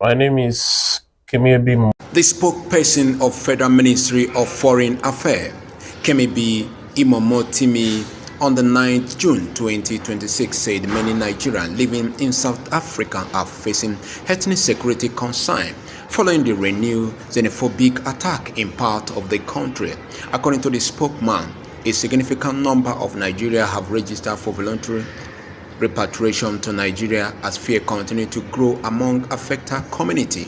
My name is Kimiebi. The spokesperson of Federal Ministry of Foreign Affairs, kimiebi Imomotimi, on the 9th June 2026 said many Nigerians living in South Africa are facing ethnic security concern following the renewed xenophobic attack in part of the country. According to the spokesman, a significant number of Nigerians have registered for voluntary repatriation to Nigeria as fear continues to grow among affected community.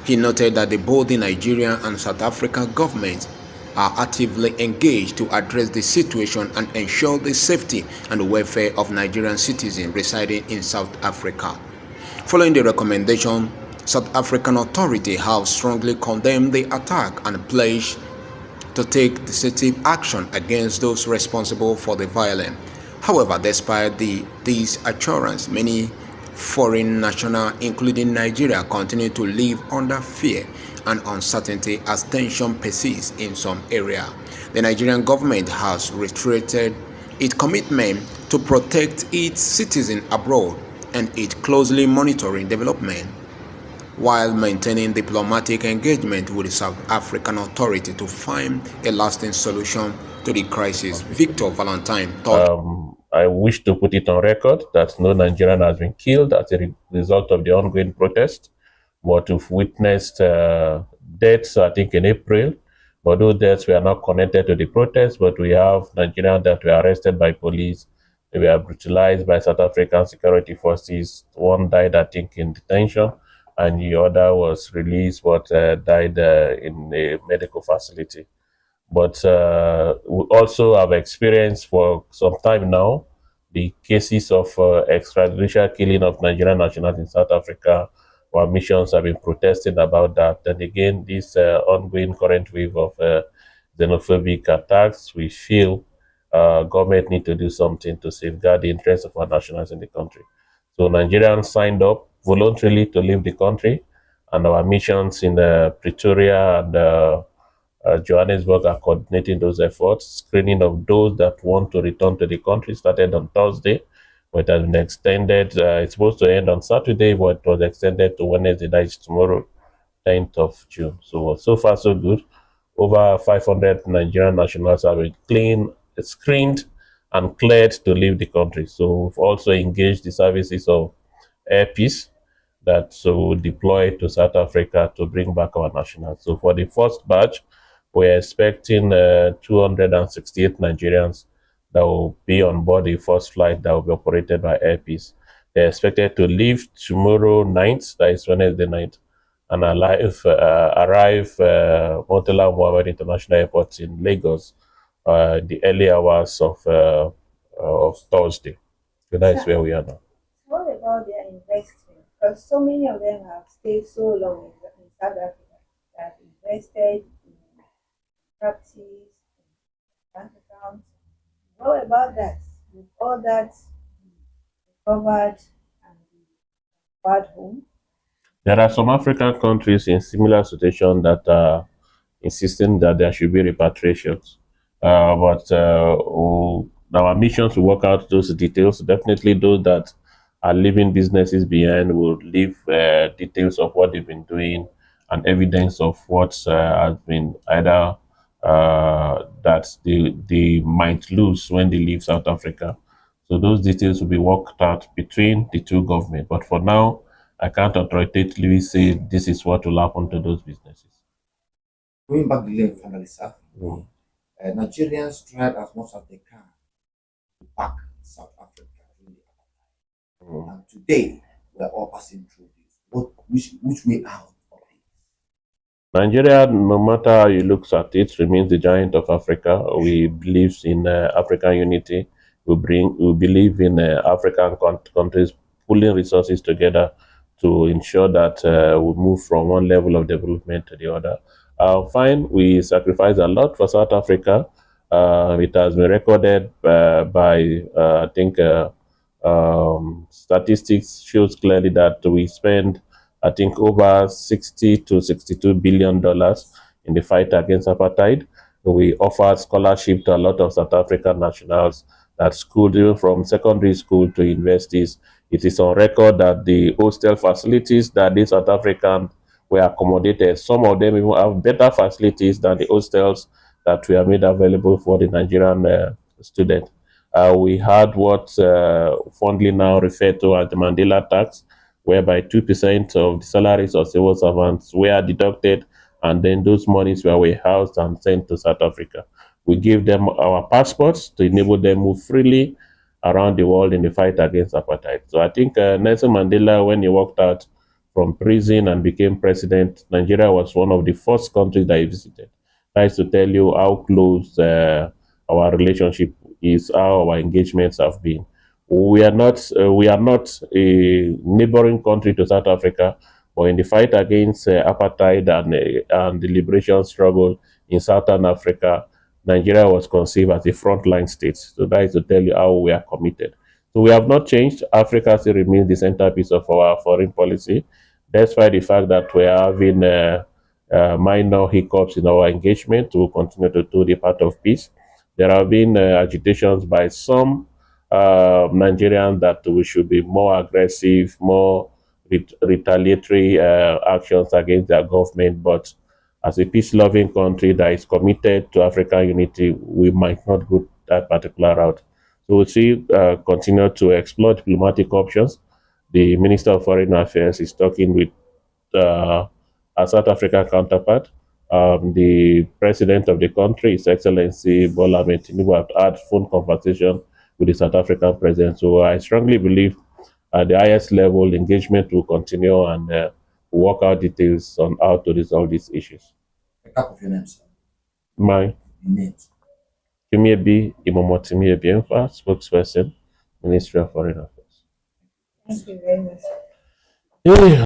He noted that both the Nigerian and South African governments are actively engaged to address the situation and ensure the safety and welfare of Nigerian citizens residing in South Africa. Following the recommendation, South African authorities have strongly condemned the attack and pledged to take decisive action against those responsible for the violence. However, despite these assurances, many foreign nationals, including Nigeria, continue to live under fear and uncertainty as tension persists in some areas. The Nigerian government has reiterated its commitment to protect its citizens abroad and it closely monitoring development while maintaining diplomatic engagement with the South African authority to find a lasting solution to the crisis. Victor Valentine thought. I wish to put it on record that no Nigerian has been killed as a result of the ongoing protest, but we've witnessed deaths, I think, in April. But those deaths were not connected to the protest, but we have Nigerians that were arrested by police. They were brutalized by South African security forces. One died, I think, in detention, and the other was released but died in a medical facility. But we also have experienced for some time now the cases of extrajudicial killing of Nigerian nationals in South Africa. Our missions have been protesting about that. And again, this ongoing current wave of xenophobic attacks, we feel government need to do something to safeguard the interests of our nationals in the country. So Nigerians signed up voluntarily to leave the country, and our missions in Pretoria and Johannesburg are coordinating those efforts. Screening of those that want to return to the country started on Thursday, but has been extended. It's supposed to end on Saturday, but it was extended to Wednesday, that is tomorrow, 10th of June. So far, so good. Over 500 Nigerian nationals have been screened, and cleared to leave the country. So we've also engaged the services of Air Peace that so deploy to South Africa to bring back our nationals. So for the first batch, we're expecting 268 Nigerians that will be on board the first flight that will be operated by Air Peace. They're expected to leave tomorrow night, that is Wednesday night, and arrive Murtala Mohammed International Airport in Lagos the early hours of Thursday. So that is where we are now. What about their investment? Because so many of them have stayed so long in South Africa, that invested in properties, bank accounts. What about that? With all that recovered and bad home? There are some African countries in similar situation that are insisting that there should be repatriations. But our mission to work out those details. Definitely those that are leaving businesses behind will leave details of what they've been doing and evidence of what has been either that they might lose when they leave South Africa. So those details will be worked out between the two governments. But for now, I can't authoritatively say this is what will happen to those businesses. Going back the lane finally, sir, Nigerians tried as much as they can to back South Africa during the apartheid. And today, we're all passing through this. Which way out of it? Nigeria, no matter how you look at it, remains the giant of Africa. We believe in African unity. We believe in African countries pulling resources together to ensure that we move from one level of development to the other. Fine, we sacrifice a lot for South Africa. It has been recorded by, I think, statistics shows clearly that we spend, I think, over 60 to 62 billion dollars in the fight against apartheid. We offer scholarship to a lot of South African nationals that schooled from secondary school to universities It is on record that the hostel facilities that these South Africans were accommodated, some of them even have better facilities than the hostels that were made available for the Nigerian students. We had what fondly now referred to as the Mandela tax, whereby 2% of the salaries of civil servants were deducted, and then those monies were warehoused and sent to South Africa. We gave them our passports to enable them move freely around the world in the fight against apartheid. So I think Nelson Mandela, when he walked out from prison and became president, Nigeria was one of the first countries that he visited. That is to tell you how close our relationship is, how our engagements have been. We are not a neighboring country to South Africa, but in the fight against apartheid and the liberation struggle in Southern Africa, Nigeria was conceived as a frontline state. So that is to tell you how we are committed. So we have not changed. Africa still remains the centerpiece of our foreign policy, despite the fact that we are having minor hiccups in our engagement to continue to do the part of peace. There have been agitations by some Nigerians that we should be more aggressive, more retaliatory actions against their government. But as a peace-loving country that is committed to African unity, we might not go that particular route. So we'll see, continue to explore diplomatic options. The Minister of Foreign Affairs is talking with our South African counterpart. The president of the country, His Excellency Bola Ahmed Tinubu, have had phone conversation with the South African president. So I strongly believe at the highest level, engagement will continue and work out details on how to resolve these issues. A cap of your name, sir. My Names. kimiebi Imomotimi Ebienfa, spokesperson, Ministry of Foreign Affairs. Thank you very much. Yeah.